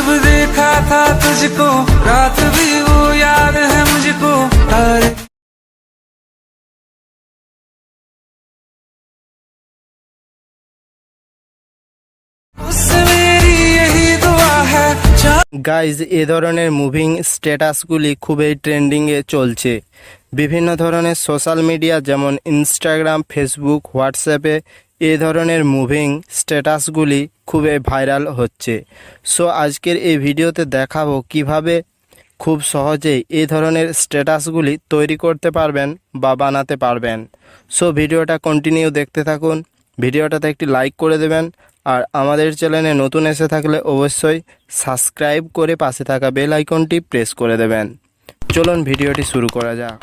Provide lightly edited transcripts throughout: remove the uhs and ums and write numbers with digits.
जब देखा था तुझको रात भी वो याद है मुझको तारे उससे मेरी यही दुआ है। গাইজ এ ধরনের মুভিং স্ট্যাটাসগুলি খুবই ট্রেন্ডিংয়ে চলছে। বিভিন্ন ধরনের সোশ্যাল মিডিয়া যেমন ইনস্টাগ্রাম, ফেসবুক, হোয়াটসঅ্যাপে এই ধরনের মুভিং স্ট্যাটাসগুলি খুবই ভাইরাল হচ্ছে। সো আজকের এই ভিডিওতে দেখাবো কিভাবে খুব সহজেই এই ধরনের স্ট্যাটাসগুলি তৈরি করতে পারবেন বা বানাতে পারবেন। সো ভিডিওটা কন্টিনিউ দেখতে থাকুন, ভিডিওটাতে একটি লাইক করে দেবেন, আর আমাদের চ্যানেলে নতুন এসে থাকলে অবশ্যই সাবস্ক্রাইব করে পাশে থাকা বেল আইকনটি প্রেস করে দেবেন। চলুন ভিডিওটি শুরু করা যাক।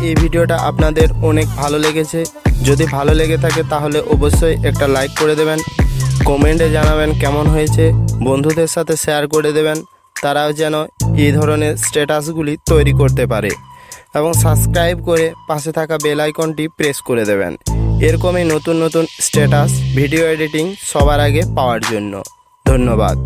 এই ভিডিওটা আপনাদের অনেক ভালো লেগেছে। যদি ভালো লেগে থাকে তাহলে অবশ্যই একটা লাইক করে দেবেন, কমেন্টে জানাবেন কেমন হয়েছে, বন্ধুদের সাথে শেয়ার করে দেবেন, তারাও যেন এই ধরনের স্ট্যাটাসগুলি তৈরি করতে পারে, এবং সাবস্ক্রাইব করে পাশে থাকা বেল আইকনটি প্রেস করে দেবেন এরকমই নতুন নতুন স্ট্যাটাস ভিডিও এডিটিং সবার আগে পাওয়ার জন্য। ধন্যবাদ।